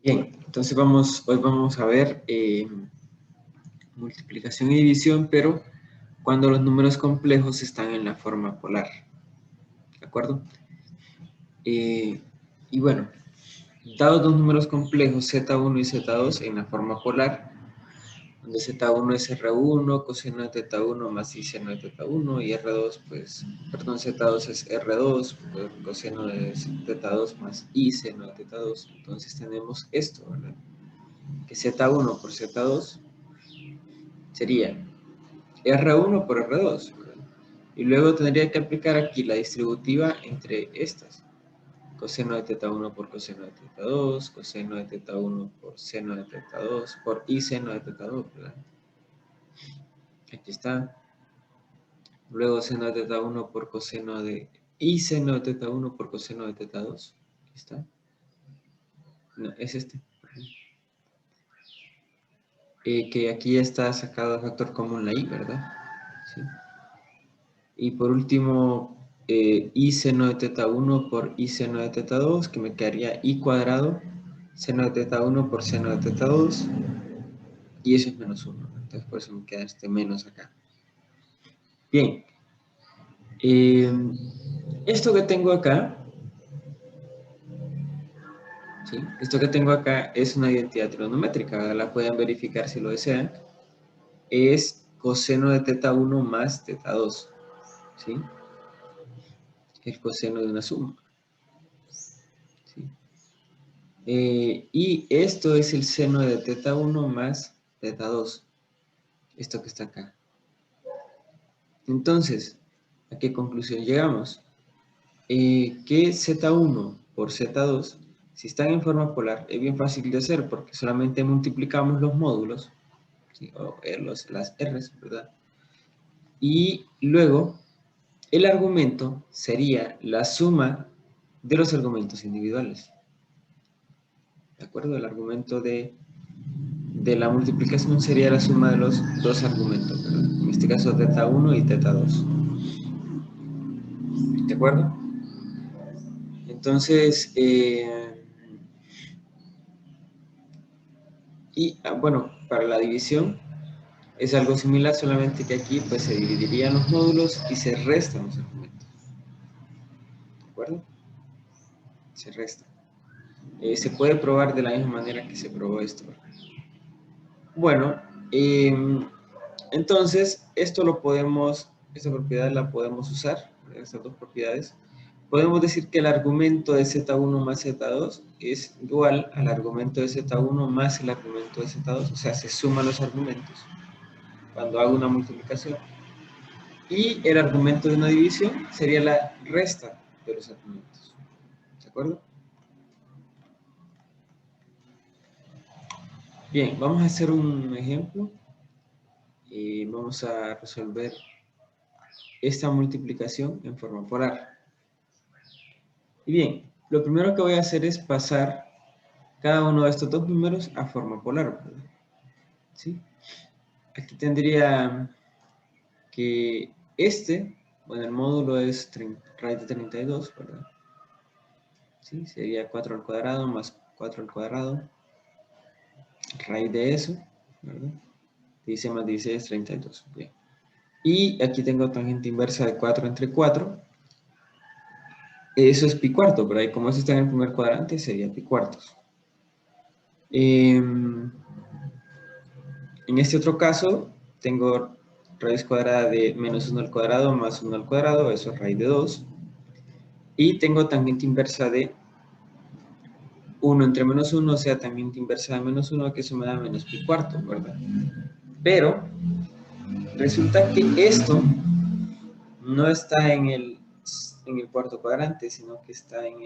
Bien, entonces hoy vamos a ver multiplicación y división, pero cuando los números complejos están en la forma polar, ¿de acuerdo? Y bueno, dados dos números complejos, z1 y z2 en la forma polar, donde z1 es r1, coseno de θ1 más i seno de θ1, y r2, pues, perdón, z2 es r2, pues, coseno de θ2 más i seno de θ2. Entonces tenemos esto, ¿verdad? Que z1 por z2 sería R1 por R2, ¿verdad? Y luego tendría que aplicar aquí la distributiva entre estas. Coseno de θ1 por coseno de θ2, coseno de θ1 por seno de θ2, por i seno de θ2, ¿verdad? Aquí está. Luego seno de θ1 por coseno de i seno de θ1 por coseno de θ2. Aquí está. No, es este. Que aquí está sacado el factor común la i, ¿verdad? Sí. Y por último, i seno de θ1 por i seno de θ2, que me quedaría i cuadrado, seno de θ1 por seno de θ2, y eso es menos 1. Entonces por eso me queda este menos acá. Bien. Esto que tengo acá, ¿sí? Esto que tengo acá es una identidad trigonométrica, ¿verdad? La pueden verificar si lo desean. Es coseno de θ1 más θ2, ¿sí? El coseno de una suma, ¿sí? Y esto es el seno de θ1 más θ2, esto que está acá. Entonces, ¿a qué conclusión llegamos? Que z1 por z2, si están en forma polar, es bien fácil de hacer porque solamente multiplicamos los módulos, ¿sí? O las r's, ¿verdad? Y luego, el argumento sería la suma de los argumentos individuales. ¿De acuerdo? El argumento de la multiplicación sería la suma de los dos argumentos, ¿verdad? En este caso θ1 y θ2. ¿De acuerdo? Entonces, bueno, para la división es algo similar, solamente que aquí pues se dividirían los módulos y se restan los argumentos. ¿De acuerdo? Se resta. Se puede probar de la misma manera que se probó esto. Bueno, entonces esta propiedad la podemos usar, estas dos propiedades. Podemos decir que el argumento de z1 más z2 es igual al argumento de z1 más el argumento de z2, o sea, se suman los argumentos cuando hago una multiplicación. Y el argumento de una división sería la resta de los argumentos. ¿De acuerdo? Bien, vamos a hacer un ejemplo y vamos a resolver esta multiplicación en forma polar. Y bien, lo primero que voy a hacer es pasar cada uno de estos dos números a forma polar, ¿verdad? ¿Sí? Aquí tendría que bueno, el módulo es raíz de 32, ¿verdad? ¿Sí? Sería 4 al cuadrado más 4 al cuadrado, raíz de eso, ¿verdad? 16 más 16 es 32. Bien. Y aquí tengo tangente inversa de 4 entre 4. Eso es pi cuarto, ¿verdad? Y como eso está en el primer cuadrante, sería pi cuartos. En este otro caso, tengo raíz cuadrada de menos 1 al cuadrado más 1 al cuadrado, eso es raíz de 2. Y tengo tangente inversa de 1 entre menos 1, o sea, tangente inversa de menos 1, que eso me da menos pi cuarto, ¿verdad? Pero resulta que esto no está en el cuarto cuadrante, sino que está en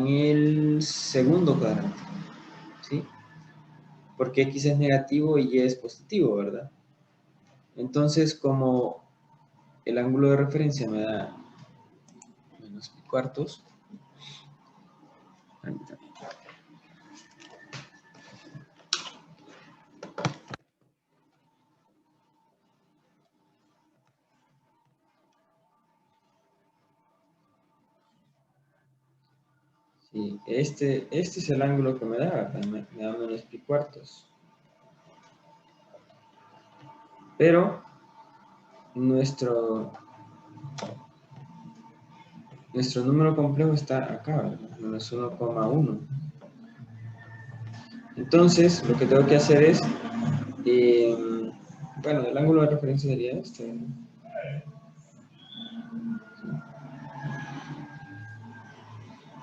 el segundo cuadrante, ¿sí? Porque x es negativo y y es positivo, ¿verdad? Entonces, como el ángulo de referencia me da menos pi cuartos, ¿sí? Y este es el ángulo que me da, ¿verdad? Me da menos pi cuartos. Pero nuestro número complejo está acá, ¿verdad? Menos 1,1. Entonces, lo que tengo que hacer es, bueno, el ángulo de referencia sería este.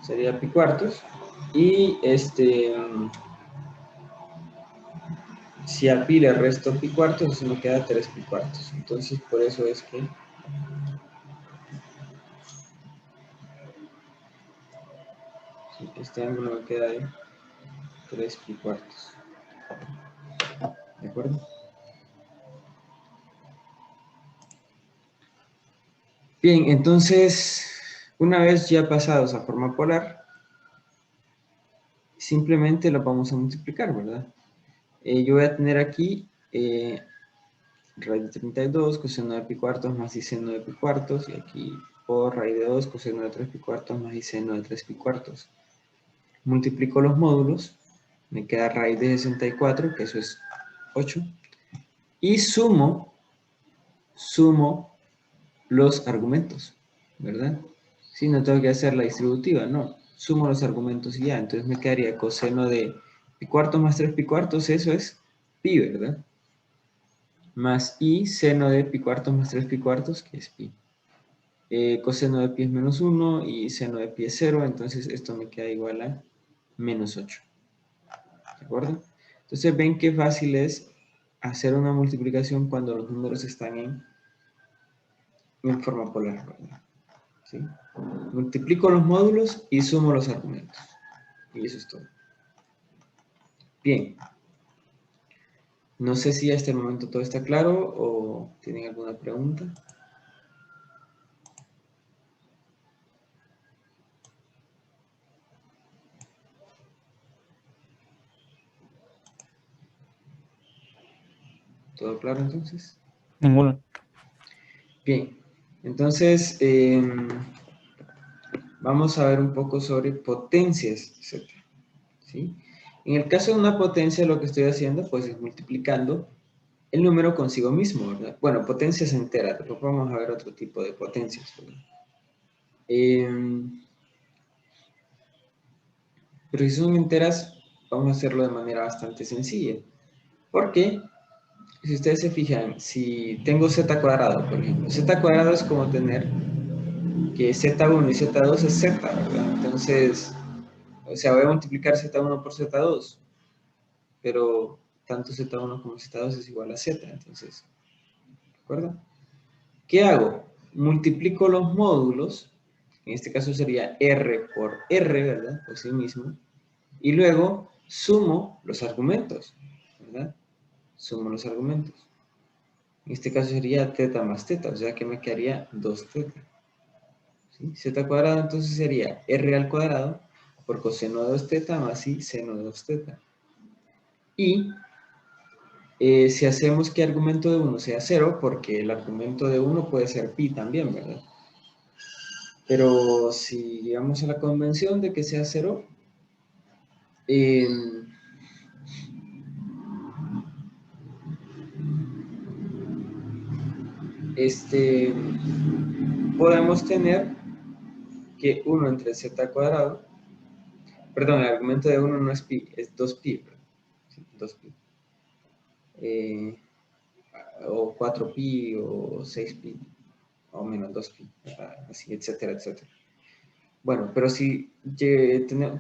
Sería pi cuartos. Y si a pi le resto pi cuartos, eso me queda 3 pi cuartos. Entonces, por eso es que este ángulo me queda de 3 pi cuartos. ¿De acuerdo? Bien, entonces, una vez ya pasados a forma polar, simplemente lo vamos a multiplicar, ¿verdad? Yo voy a tener aquí raíz de 32, coseno de pi cuartos más y seno de pi cuartos, y aquí por raíz de 2, coseno de 3 pi cuartos más y seno de 3 pi cuartos. Multiplico los módulos, me queda raíz de 64, que eso es 8, y sumo los argumentos, ¿verdad? Si no tengo que hacer la distributiva, no, sumo los argumentos y ya, entonces me quedaría coseno de pi cuartos más 3 pi cuartos, eso es pi, ¿verdad? Más y seno de pi cuartos más 3 pi cuartos, que es pi. Coseno de pi es menos 1 y seno de pi es 0, entonces esto me queda igual a menos 8. ¿De acuerdo? Entonces ven qué fácil es hacer una multiplicación cuando los números están en forma polar, ¿verdad? ¿Sí? Multiplico los módulos y sumo los argumentos. Y eso es todo. Bien. No sé si hasta el momento todo está claro o tienen alguna pregunta. ¿Todo claro entonces? Ninguno. Bien. Entonces, vamos a ver un poco sobre potencias, etc. ¿Sí? En el caso de una potencia, lo que estoy haciendo pues es multiplicando el número consigo mismo, ¿verdad? Bueno, potencias enteras, después vamos a ver otro tipo de potencias, ¿verdad? Pero si son enteras, vamos a hacerlo de manera bastante sencilla. Porque, si ustedes se fijan, si tengo z cuadrado, por ejemplo, z cuadrado es como tener que z1 y z2 es z, ¿verdad? Entonces, o sea, voy a multiplicar z1 por z2, pero tanto z1 como z2 es igual a z, entonces, ¿de acuerdo? ¿Qué hago? Multiplico los módulos, en este caso sería r por r, ¿verdad? Por sí mismo, y luego sumo los argumentos, ¿verdad? Sumo los argumentos. En este caso sería teta más teta, o sea que me quedaría 2 teta. ¿Sí? Z cuadrado entonces sería r al cuadrado por coseno de 2 teta más i seno de 2 teta. Y si hacemos que argumento de 1 sea 0, porque el argumento de 1 puede ser pi también, ¿verdad? Pero si llegamos a la convención de que sea 0, podemos tener que 1 entre z cuadrado, perdón, el argumento de 1 no es pi, es 2pi, ¿verdad? Sí, 2pi. O 4pi o 6pi, o menos 2pi, así, etcétera, etcétera. Bueno, pero si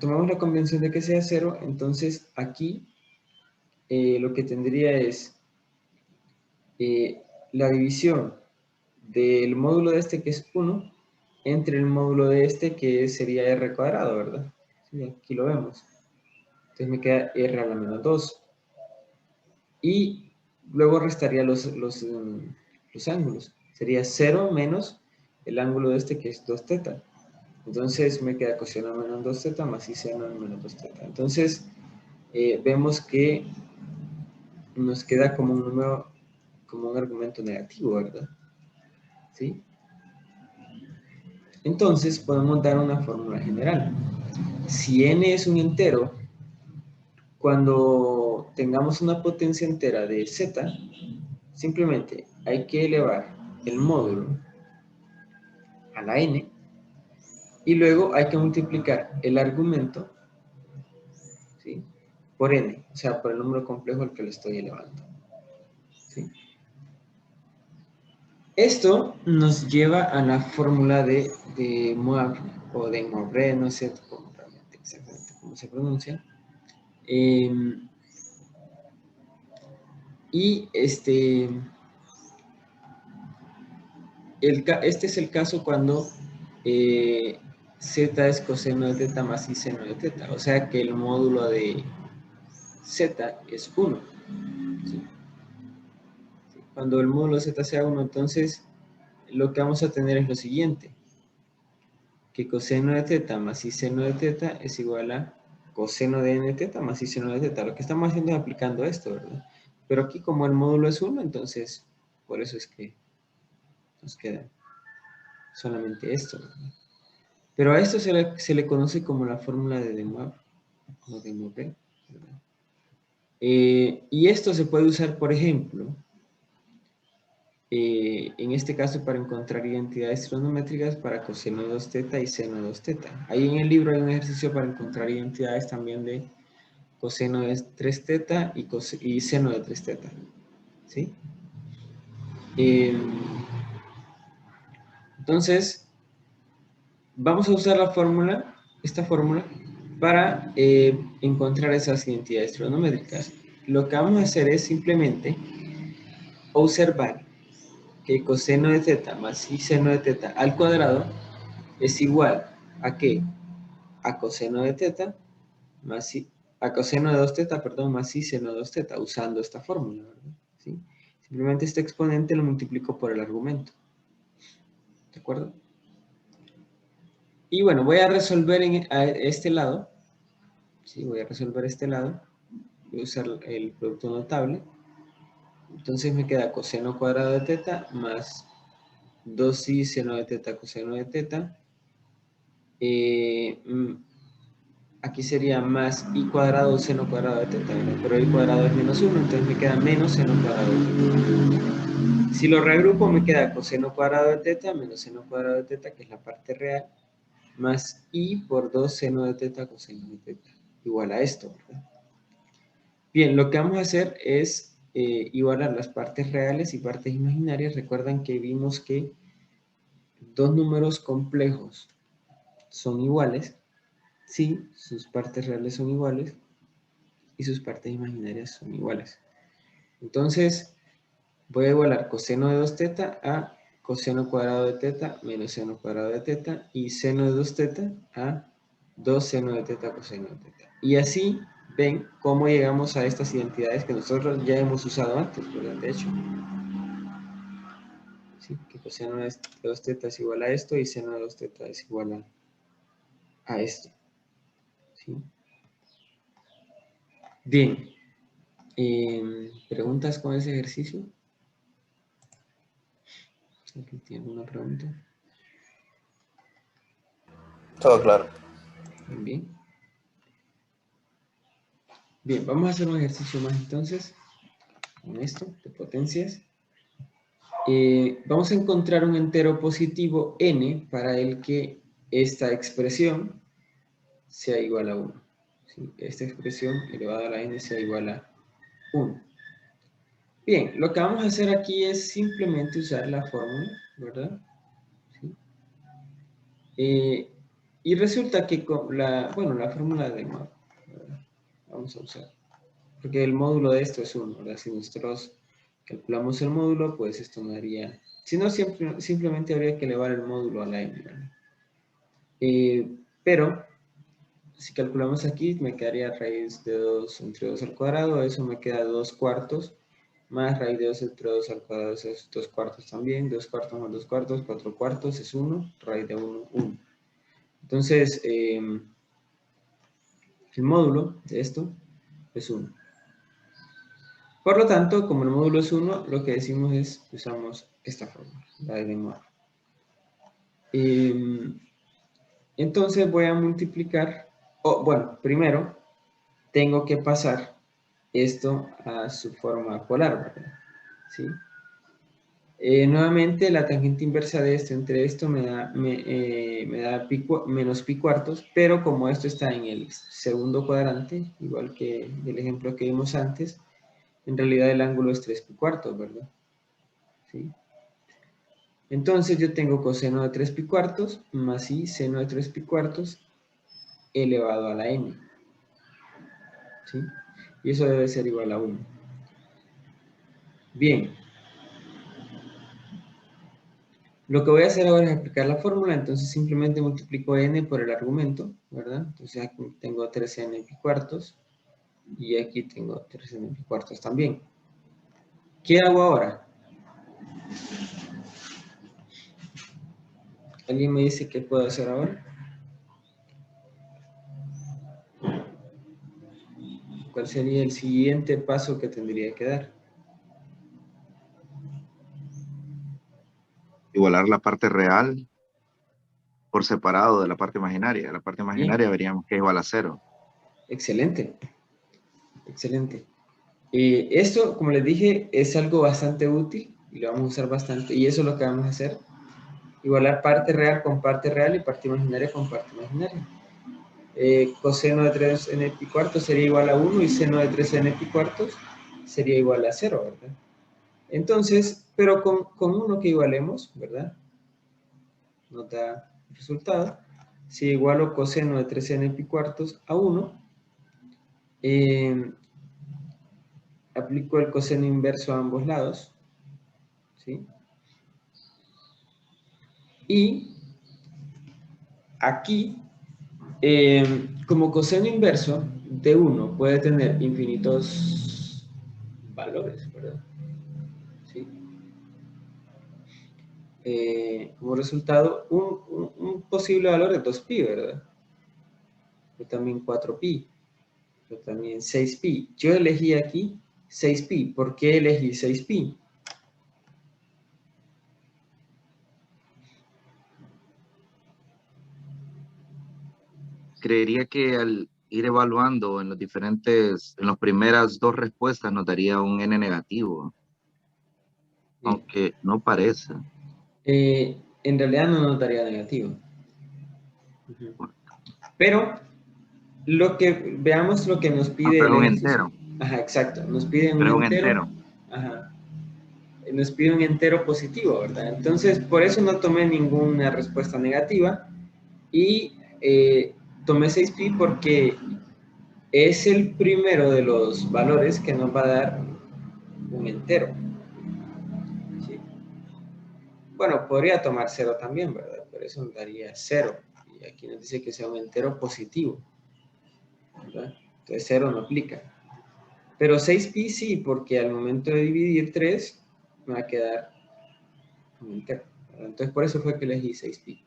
tomamos la convención de que sea 0, entonces aquí lo que tendría es la división del módulo de este que es 1 entre el módulo de este que sería r cuadrado, ¿verdad? Sí, aquí lo vemos. Entonces me queda r a la menos 2. Y luego restaría los ángulos. Sería 0 menos el ángulo de este que es 2 teta. Entonces me queda coseno menos 2 teta más y seno menos 2 teta. Entonces vemos que nos queda como un número, como un argumento negativo, ¿verdad? ¿Sí? Entonces podemos dar una fórmula general. Si n es un entero, cuando tengamos una potencia entera de z, simplemente hay que elevar el módulo a la n y luego hay que multiplicar el argumento, ¿sí?, por n, o sea, por el número complejo al que lo estoy elevando, ¿sí? Esto nos lleva a la fórmula de Moivre o de Moivre, no sé cómo realmente exactamente cómo se pronuncia. Y este es el caso cuando z es coseno de teta más i seno de teta, o sea que el módulo de z es 1. ¿Sí? Cuando el módulo de z sea 1, entonces lo que vamos a tener es lo siguiente, que coseno de teta más i seno de teta es igual a coseno de n teta más i seno de teta. Lo que estamos haciendo es aplicando esto, ¿verdad? Pero aquí como el módulo es 1, entonces por eso es que nos queda solamente esto, ¿verdad? Pero a esto se le conoce como la fórmula de De Moivre, o de Moivre, ¿verdad? Y esto se puede usar, por ejemplo, en este caso para encontrar identidades trigonométricas para coseno de 2 teta y seno de 2 teta. Ahí en el libro hay un ejercicio para encontrar identidades también de coseno de 3 teta y seno de 3 teta. ¿Sí? Entonces, vamos a usar la fórmula, esta fórmula, para encontrar esas identidades trigonométricas. Lo que vamos a hacer es simplemente observar que coseno de teta más i seno de teta al cuadrado es igual a ¿qué? A coseno de teta más i, a coseno de 2 teta, perdón, más i seno de 2 teta, usando esta fórmula, ¿verdad? ¿Sí? Simplemente este exponente lo multiplico por el argumento. ¿De acuerdo? Y bueno, voy a resolver a este lado. ¿Sí? Voy a resolver este lado. Voy a usar el producto notable. Entonces me queda coseno cuadrado de teta más 2i seno de teta coseno de teta. Aquí sería más i cuadrado seno cuadrado de teta, ¿verdad? Pero i cuadrado es menos 1, entonces me queda menos seno cuadrado de teta. Si lo reagrupo me queda coseno cuadrado de teta menos seno cuadrado de teta, que es la parte real, más i por 2 seno de teta coseno de teta, igual a esto, ¿verdad? Bien, lo que vamos a hacer es igualar las partes reales y partes imaginarias. Recuerdan que vimos que dos números complejos son iguales si sus partes reales son iguales y sus partes imaginarias son iguales. Entonces, voy a igualar coseno de 2 teta a coseno cuadrado de teta menos seno cuadrado de teta y seno de 2 teta a 2 seno de teta coseno de teta. Y así ven cómo llegamos a estas identidades que nosotros ya hemos usado antes, ¿verdad? De hecho, ¿sí? Que coseno de 2 teta es igual a esto y seno de 2 teta es igual a esto. ¿Sí? Bien. ¿Preguntas con ese ejercicio? ¿Alguien tiene alguna pregunta? Todo claro. Bien. Bien, vamos a hacer un ejercicio más entonces, con esto, de potencias. Vamos a encontrar un entero positivo n para el que esta expresión sea igual a 1. ¿Sí? Esta expresión elevada a la n sea igual a 1. Bien, lo que vamos a hacer aquí es simplemente usar la fórmula, ¿verdad? ¿Sí? Y resulta que con la fórmula de Moivre, ¿verdad? Vamos a usar. Porque el módulo de esto es 1, ¿verdad? Si nosotros calculamos el módulo, pues esto no daría... Si no, simplemente habría que elevar el módulo a la n, ¿verdad? Pero, si calculamos aquí, me quedaría raíz de 2 entre 2 al cuadrado, eso me queda 2 cuartos, más raíz de 2 entre 2 al cuadrado, eso es 2 cuartos también, 2 cuartos más 2 cuartos, 4 cuartos es 1, raíz de 1, 1. Entonces, el módulo de esto es 1. Por lo tanto, como el módulo es 1, lo que decimos es, usamos esta fórmula, la de De Moivre. Entonces voy a multiplicar, bueno, primero tengo que pasar esto a su forma polar, ¿verdad? ¿Sí? Nuevamente la tangente inversa de esto entre esto me da menos pi cuartos, pero como esto está en el segundo cuadrante, igual que el ejemplo que vimos antes, en realidad el ángulo es 3 pi cuartos, ¿verdad? ¿Sí? Entonces yo tengo coseno de 3 pi cuartos más i seno de 3 pi cuartos elevado a la n. ¿Sí? Y eso debe ser igual a 1. Bien. Lo que voy a hacer ahora es aplicar la fórmula, entonces simplemente multiplico n por el argumento, ¿verdad? Entonces aquí tengo 3n pi cuartos y aquí tengo 3n pi cuartos también. ¿Qué hago ahora? ¿Alguien me dice qué puedo hacer ahora? ¿Cuál sería el siguiente paso que tendría que dar? Igualar la parte real por separado de la parte imaginaria. La parte Bien, imaginaria veríamos que es igual a 0. excelente, excelente. Esto, como les dije, es algo bastante útil y lo vamos a usar bastante, y eso es lo que vamos a hacer. Igualar parte real con parte real y parte imaginaria con parte imaginaria. Coseno de 3n pi cuartos sería igual a 1 y seno de 3n pi cuartos sería igual a 0, ¿verdad? Entonces, pero con uno que igualemos, ¿verdad? Nos da el resultado. Si igualo coseno de 3n pi cuartos a 1, aplico el coseno inverso a ambos lados, ¿sí? Y aquí, como coseno inverso de 1 puede tener infinitos valores, ¿verdad? ¿Sí? Como resultado, un posible valor es 2pi, ¿verdad? Pero también 4pi, pero también 6pi. Yo elegí aquí 6pi. ¿Por qué elegí 6pi? Creería que al ir evaluando en en las primeras dos respuestas nos daría un n negativo, Bien. aunque no parece. En realidad no nos daría negativo. Pero veamos lo que nos Ah, pide el pero es un ejercicio. entero, Ajá, exacto. Nos pide un pero es un entero. entero. Ajá. Nos pide un entero positivo, ¿verdad? Entonces, por eso no tomé ninguna respuesta negativa y tomé 6pi porque es el primero de los valores que nos va a dar un entero. ¿Sí? Bueno, podría tomar 0 también, ¿verdad? Pero eso nos daría 0. Y aquí nos dice que sea un entero positivo, ¿verdad? Entonces 0 no aplica. Pero 6pi sí, porque al momento de dividir 3 me va a quedar un entero, ¿verdad? Entonces por eso fue que elegí 6pi.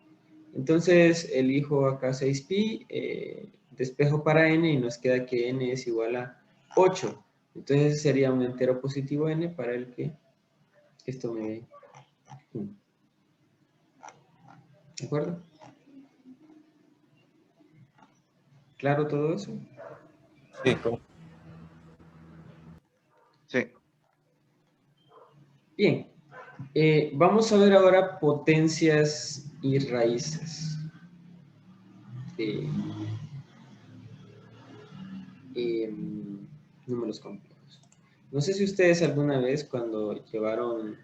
Entonces elijo acá 6pi, despejo para n y nos queda que n es igual a 8. Entonces sería un entero positivo n para el que esto me dé 1. ¿De acuerdo? ¿Claro todo eso? Sí, ¿cómo? Sí. Bien. Vamos a ver ahora potencias y raíces de números complejos. No sé si ustedes alguna vez cuando llevaron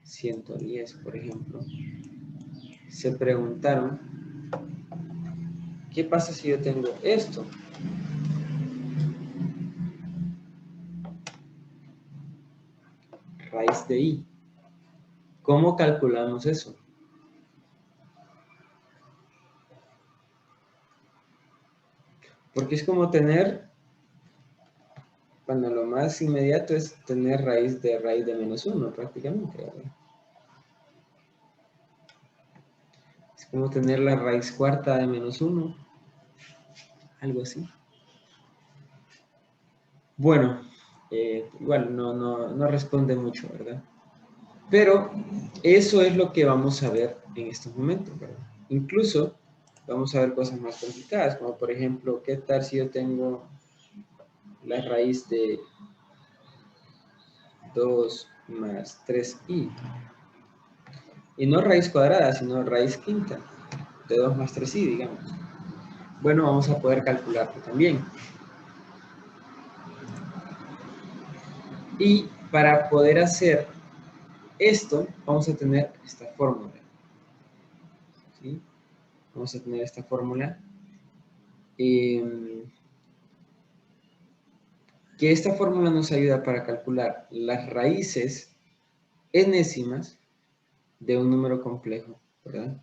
110, por ejemplo, se preguntaron, ¿qué pasa si yo tengo esto? Raíz de i. ¿Cómo calculamos eso? Porque es como tener, bueno, lo más inmediato es tener raíz de menos 1 prácticamente, ¿verdad? Es como tener la raíz cuarta de menos 1, algo así. Bueno, igual no responde mucho, ¿verdad? Pero eso es lo que vamos a ver en estos momentos, ¿verdad? incluso vamos a ver cosas más complicadas, como por ejemplo, ¿qué tal si yo tengo la raíz de 2 más 3i? Y no raíz cuadrada, sino raíz quinta de 2 más 3i, digamos. Bueno, vamos a poder calcularlo también. Y para poder hacer esto, vamos a tener esta fórmula. ¿Sí? Vamos a tener esta fórmula. Que esta fórmula nos ayuda para calcular las raíces enésimas de un número complejo, ¿verdad?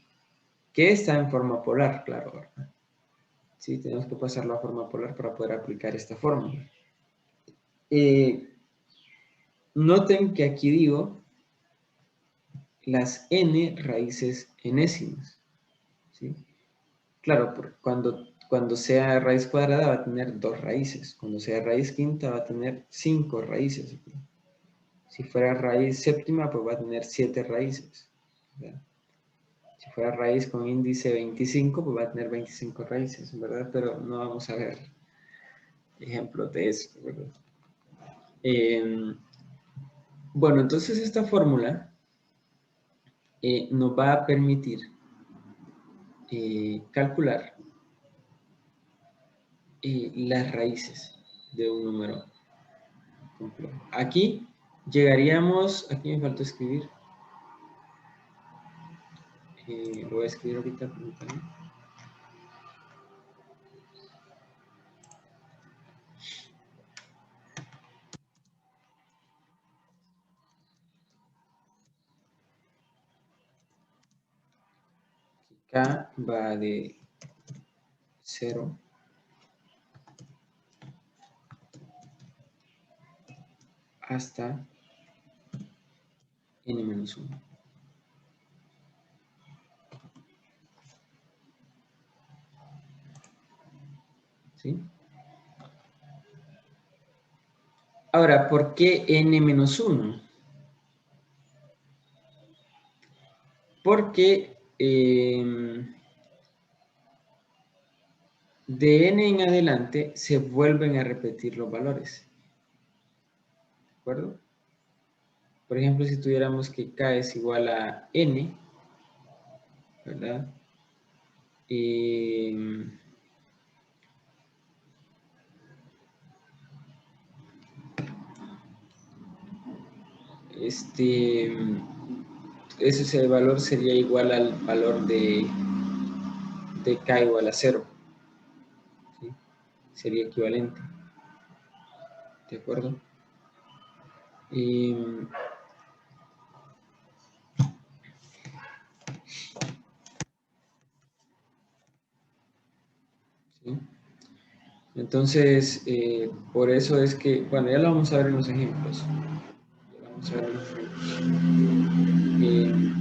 Que está en forma polar, claro, ¿verdad? Sí, tenemos que pasarlo a forma polar para poder aplicar esta fórmula. Noten que aquí digo las n raíces enésimas, ¿sí? Claro, cuando sea raíz cuadrada va a tener 2 raíces, cuando sea raíz quinta va a tener 5 raíces. Si fuera raíz séptima, pues va a tener 7 raíces, ¿verdad? Si fuera raíz con índice 25, pues va a tener 25 raíces, ¿verdad? Pero no vamos a ver ejemplos de eso, ¿verdad? Bueno, entonces esta fórmula nos va a permitir calcular las raíces de un número complejo. Aquí llegaríamos, aquí me falta escribir, lo voy a escribir ahorita, permítanme. K va de 0 hasta n-1. ¿Sí? Ahora, ¿por qué n-1? Porque de n en adelante se vuelven a repetir los valores. ¿De acuerdo? Por ejemplo, si tuviéramos que k es igual a n, ¿verdad? Ese valor sería igual al valor de k igual a 0. ¿Sí? Sería equivalente. ¿De acuerdo? ¿Sí? Entonces, por eso es que, bueno, ya lo vamos a ver en los ejemplos. Ya vamos a ver en los ejemplos. Bien.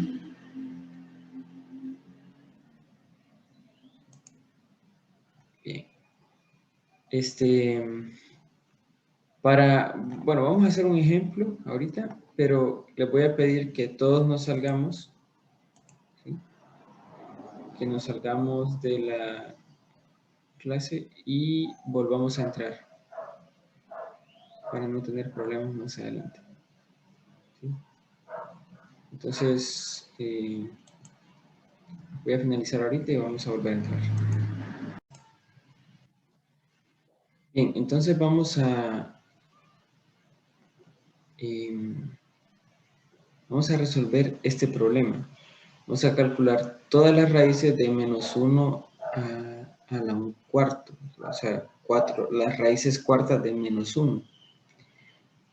Bueno, vamos a hacer un ejemplo ahorita, pero les voy a pedir que todos nos salgamos, ¿sí? Que nos salgamos de la clase y volvamos a entrar para no tener problemas más adelante. ¿Sí? Entonces, voy a finalizar ahorita y vamos a volver a entrar. Bien, entonces vamos a resolver este problema. Vamos a calcular todas las raíces de -1 a la 1/4, o sea, las raíces cuartas de -1.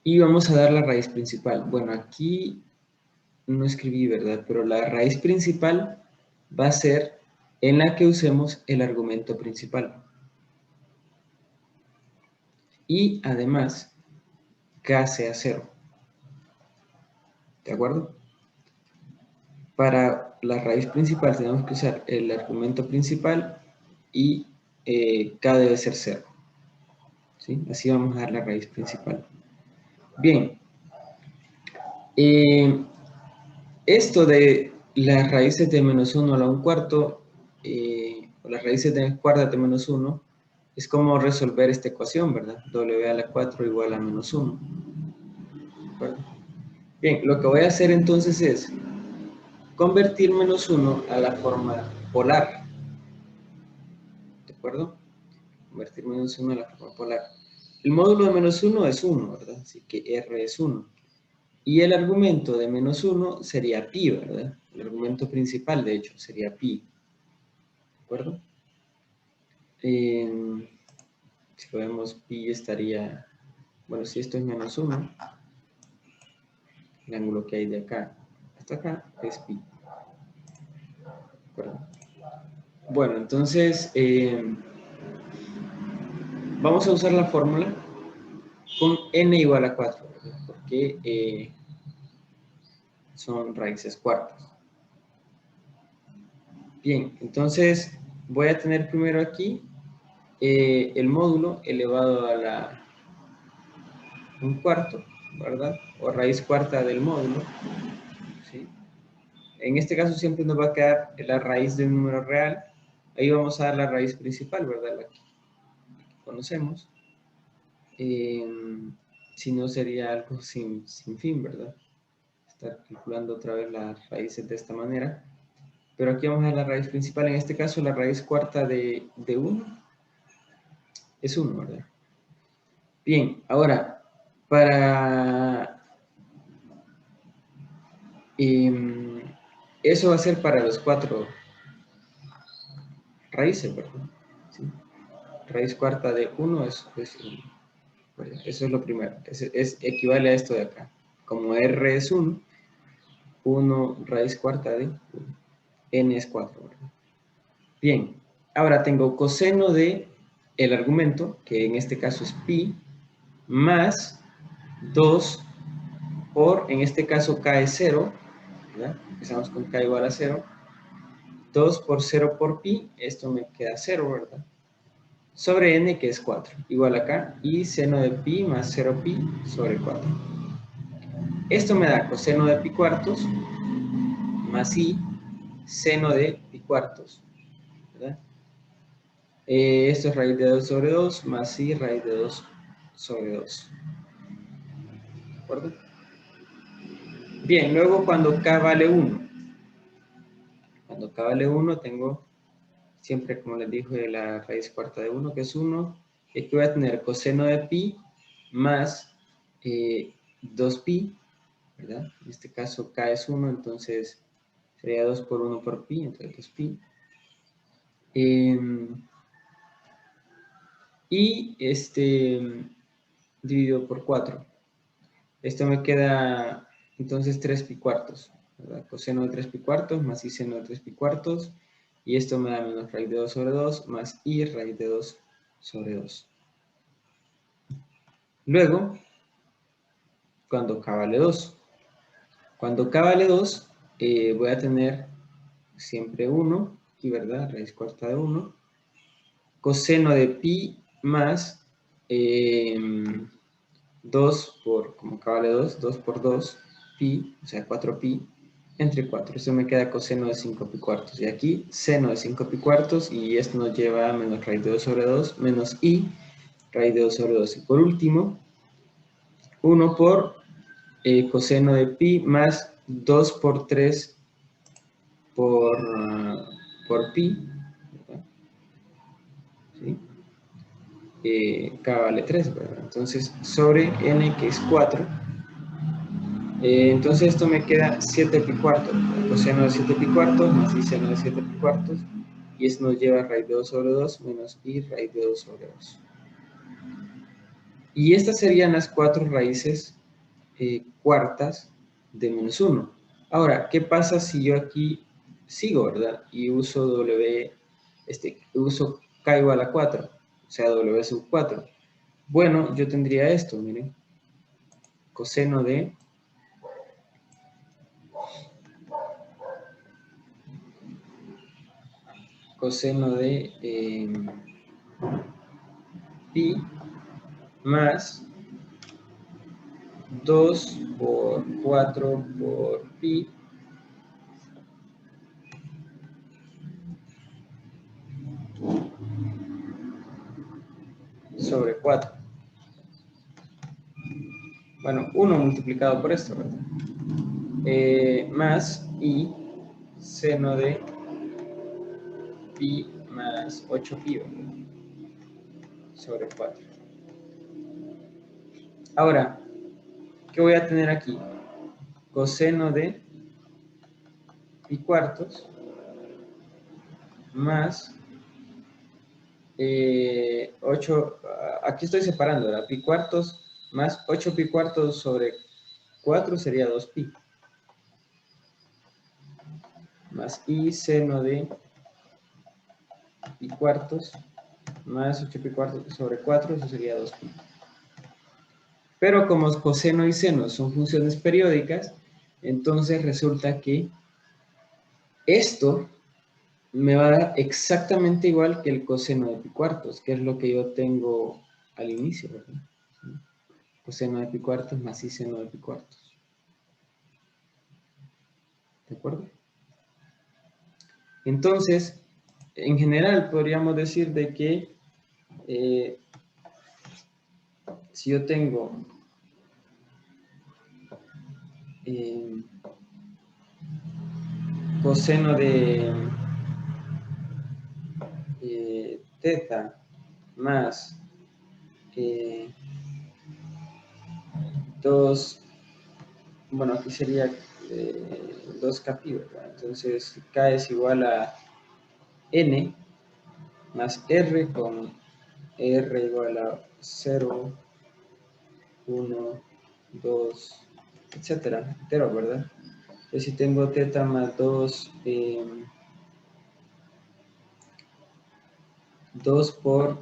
Y vamos a dar la raíz principal. Bueno, aquí no escribí, ¿verdad? Pero la raíz principal va a ser en la que usemos el argumento principal. Y además, k sea 0. ¿De acuerdo? Para la raíz principal tenemos que usar el argumento principal y k debe ser 0. ¿Sí? Así vamos a dar la raíz principal. Bien. Esto de las raíces de -1 a la 1/4 o las raíces de cuartas de menos 1, es como resolver esta ecuación, ¿verdad? W a la 4 igual a menos 1. ¿De acuerdo? Bien, lo que voy a hacer entonces es convertir menos 1 a la forma polar. ¿De acuerdo? Convertir menos 1 a la forma polar. El módulo de menos 1 es 1, ¿verdad? Así que R es 1. Y el argumento de menos 1 sería pi, ¿verdad? El argumento principal, de hecho, sería pi. ¿De acuerdo? Si lo vemos, pi estaría... Bueno, si esto es menos 1, el ángulo que hay de acá hasta acá es pi. ¿De acuerdo? Bueno, entonces... vamos a usar la fórmula con n igual a 4, ¿verdad? Porque son raíces cuartas. Bien, entonces voy a tener primero aquí el módulo elevado a la 1/4, ¿verdad? O raíz cuarta del módulo, ¿sí? En este caso siempre nos va a quedar la raíz de un número real. Ahí vamos a dar la raíz principal, ¿verdad? La que conocemos. Si no sería algo sin fin, ¿verdad? Estar calculando otra vez las raíces de esta manera. Pero aquí vamos a la raíz principal. En este caso la raíz cuarta de 1 es 1, ¿verdad? Bien, ahora, para... eso va a ser para los 4 raíces, ¿verdad? ¿Sí? Raíz cuarta de 1 es 1. Bueno, eso es lo primero. Equivale a esto de acá. Como R es 1, 1 raíz cuarta de 1. N es 4, ¿verdad? Bien, ahora tengo coseno de el argumento, que en este caso es pi, más 2 por, en este caso k es 0, ¿verdad? Empezamos con k igual a 0. 2 por 0 por pi, esto me queda 0, ¿verdad? Sobre n, que es 4, igual acá, y seno de pi más 0 pi sobre 4. Esto me da coseno de pi cuartos más i seno de pi cuartos, ¿verdad? Esto es raíz de 2 sobre 2 más i raíz de 2 sobre 2. ¿De acuerdo? Bien, luego cuando k vale 1. Cuando k vale 1 tengo siempre, como les dije, la raíz cuarta de 1, que es 1. Y aquí voy a tener coseno de pi más 2pi, ¿verdad? En este caso k es 1, entonces sería 2 por 1 por pi, entonces 2pi. Y dividido por 4. Esto me queda entonces 3 pi cuartos, ¿verdad? Coseno de 3 pi cuartos más i seno de 3 pi cuartos. Y esto me da menos raíz de 2 sobre 2 más i raíz de 2 sobre 2. Luego, cuando k vale 2. Cuando k vale 2, voy a tener siempre 1, aquí, ¿verdad? Raíz cuarta de 1. Coseno de pi más 2 por, como k vale 2, 2 por 2, pi, o sea, 4pi, entre 4. Eso me queda coseno de 5 pi cuartos. Y aquí, seno de 5 pi cuartos, y esto nos lleva a menos raíz de 2 sobre 2, menos i, raíz de 2 sobre 2. Y por último, 1 por coseno de pi más 2 por 3 por pi, ¿verdad? ¿Sí? K vale 3, ¿verdad? Entonces, sobre n, que es 4, entonces esto me queda 7 pi cuartos, coseno de 7 pi cuartos más i seno de 7 pi cuartos, y esto nos lleva a raíz de 2 sobre 2 menos i raíz de 2 sobre 2. Y estas serían las 4 raíces cuartas de menos 1. Ahora, ¿qué pasa si yo aquí sigo, ¿verdad? Y uso uso k igual a 4, o sea, w sub 4. Bueno, yo tendría esto, miren. Coseno de pi más 2 por 4 por pi sobre 4. Bueno, 1 multiplicado por esto, ¿verdad? Más I seno de pi más 8pi, ¿verdad? Sobre 4. Ahora, ¿qué voy a tener aquí? Coseno de pi cuartos más 8, aquí estoy separando, ¿verdad? Pi cuartos más 8 pi cuartos sobre 4 sería 2pi. Más I seno de pi cuartos más 8 pi cuartos sobre 4, eso sería 2pi. Pero como coseno y seno son funciones periódicas, entonces resulta que esto me va a dar exactamente igual que el coseno de pi cuartos, que es lo que yo tengo al inicio, ¿verdad? Coseno de pi cuartos más I seno de pi cuartos. ¿De acuerdo? Entonces, en general podríamos decir de que si yo tengo coseno de teta más 2, bueno, aquí sería 2kpi, ¿verdad? Entonces k es igual a n más r con r igual a 0, 1, 2, etcétera, entero, ¿verdad? Entonces si tengo teta más 2 por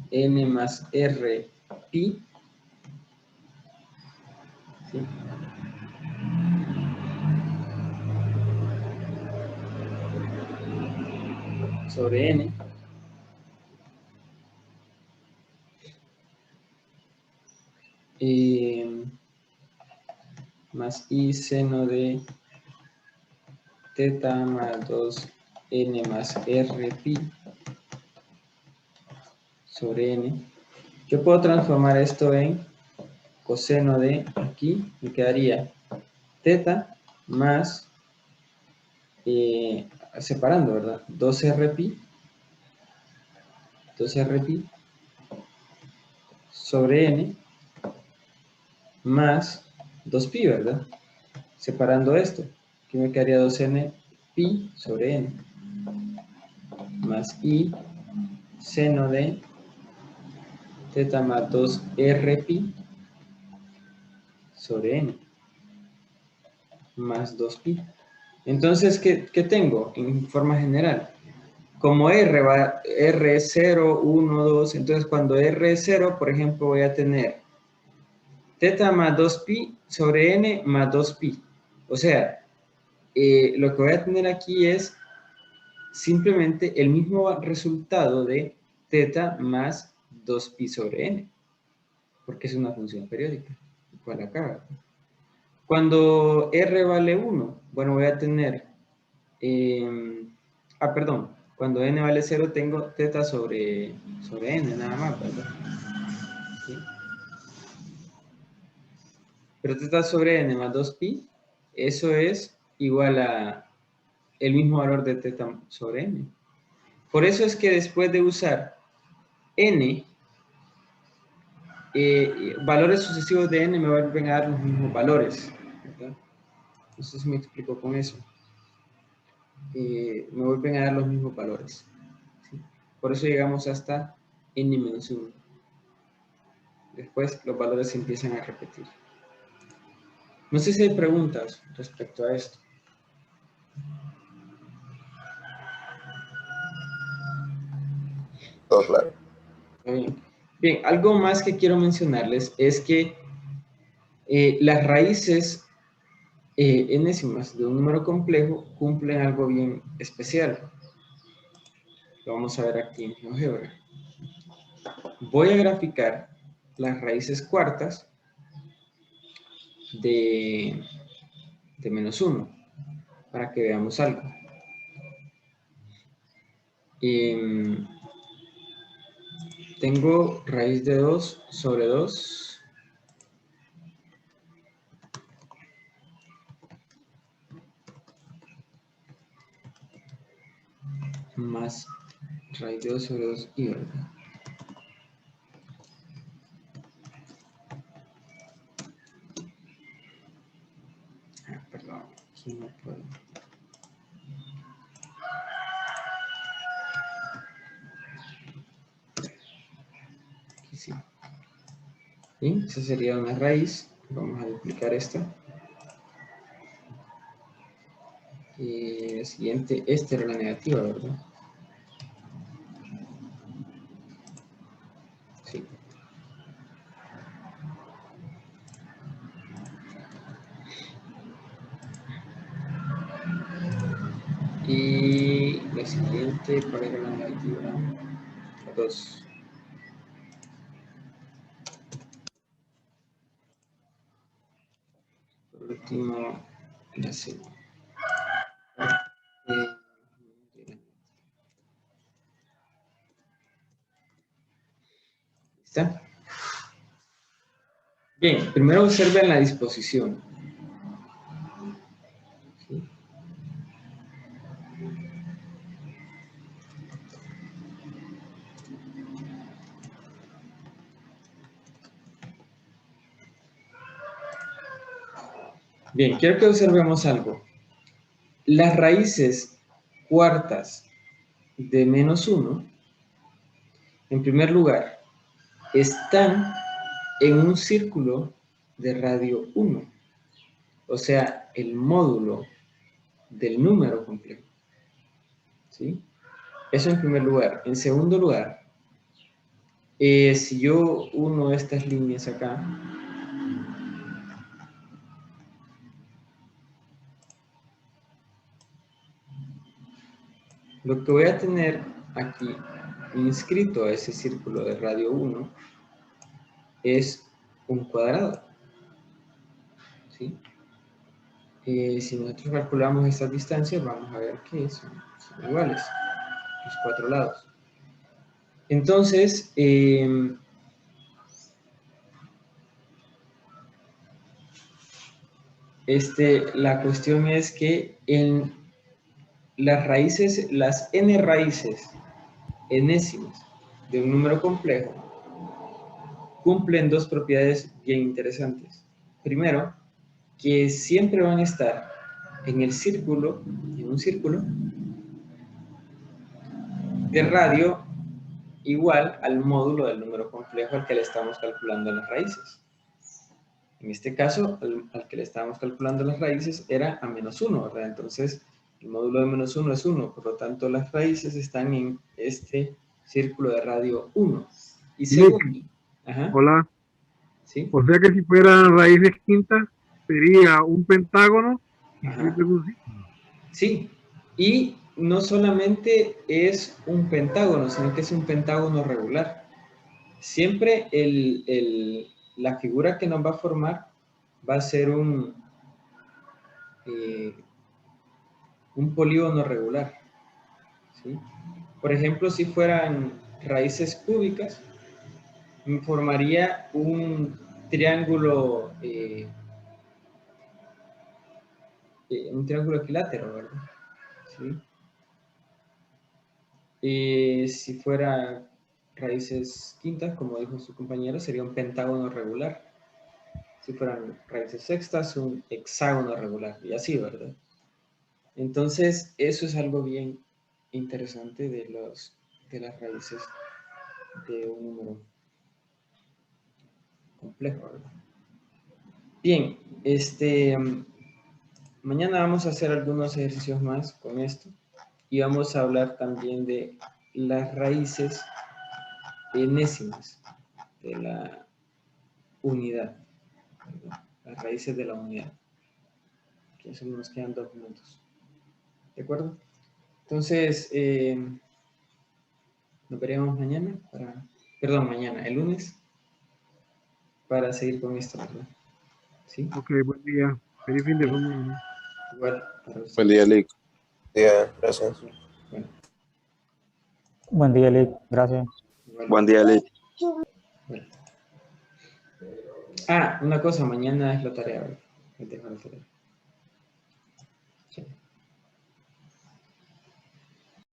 n más r pi, ¿sí? Sobre n más I seno de teta más 2n más r pi sobre n. Yo puedo transformar esto en coseno de aquí, me quedaría teta más, separando, ¿verdad? 2r pi sobre n más 2pi, ¿verdad? Separando esto, aquí me quedaría 2n pi sobre n más I seno de teta más 2r pi sobre n más 2pi. Entonces, ¿qué tengo en forma general? Como R es 0, 1, 2, entonces cuando R es 0, por ejemplo, voy a tener teta más 2pi sobre n más 2pi. O sea, lo que voy a tener aquí es simplemente el mismo resultado de teta más 2pi sobre n, porque es una función periódica, igual acá. Cuando R vale 1, bueno, voy a tener, perdón, cuando n vale 0 tengo teta sobre n, nada más, ¿verdad? ¿Sí? Pero teta sobre n más 2pi, eso es igual a el mismo valor de teta sobre n. Por eso es que después de usar n, valores sucesivos de n me vuelven a dar los mismos valores, ¿verdad? No sé si me explico con eso. Me vuelven a dar los mismos valores, ¿sí? Por eso llegamos hasta n-1. Después los valores se empiezan a repetir. No sé si hay preguntas respecto a esto. Todo claro. Bien. Bien, algo más que quiero mencionarles es que las raíces enésimas de un número complejo cumplen algo bien especial. Lo vamos a ver aquí en GeoGebra. Voy a graficar las raíces cuartas de -1 para que veamos algo. tengo raíz de 2 sobre 2 más raíz de 2 sobre 2 y ¿verdad? Perdón, aquí no puedo. Aquí sí. Bien, esa sería una raíz. Vamos a duplicar esta. Y la siguiente, esta era la negativa, ¿verdad? Sí. Y la siguiente, ¿cuál era la negativa? La 2. Por último, la C. ¿Está? Bien, primero observen la disposición. ¿Sí? Bien, quiero que observemos algo. Las raíces cuartas de menos 1, en primer lugar, están en un círculo de radio 1, o sea, el módulo del número complejo. ¿Sí? Eso en primer lugar. En segundo lugar, si yo uno estas líneas acá, lo que voy a tener aquí inscrito a ese círculo de radio 1 es un cuadrado. ¿Sí? Si nosotros calculamos estas distancias, vamos a ver que son iguales, los 4 lados. Entonces, la cuestión es que en las raíces, las n raíces enésimas de un número complejo cumplen dos propiedades bien interesantes. Primero, que siempre van a estar en el círculo, en un círculo de radio igual al módulo del número complejo al que le estamos calculando las raíces. En este caso, al que le estábamos calculando las raíces era a menos 1, ¿verdad? Entonces, el módulo de menos 1 es 1, por lo tanto, las raíces están en este círculo de radio 1. Y segundo, Hola. ¿sí? O sea que si fueran raíces quintas, sería un pentágono y siempre es un círculo. Sí, y no solamente es un pentágono, sino que es un pentágono regular. Siempre la figura que nos va a formar va a ser un polígono regular. ¿Sí? Por ejemplo, si fueran raíces cúbicas, formaría un triángulo equilátero, ¿verdad? ¿Sí? Si fuera raíces quintas, como dijo su compañero, sería un pentágono regular. Si fueran raíces sextas, un hexágono regular, y así, ¿verdad? Entonces, eso es algo bien interesante de las raíces de un número complejo, ¿verdad? Bien, mañana vamos a hacer algunos ejercicios más con esto y vamos a hablar también de las raíces enésimas de la unidad, ¿verdad? Las raíces de la unidad, que eso nos quedan 2 minutos. ¿De acuerdo? Entonces, nos veremos mañana mañana, el lunes, para seguir con esto, ¿verdad? ¿Sí? Ok, buen día. Feliz fin de semana. Igual, para usted. Buen día, Lick. Gracias. Bueno. Buen día, Lick. Gracias. Bueno, Buen día, Lee. bueno. Ah, una cosa, mañana es la tarea, ¿verdad? Me tengo la tarea. Sí.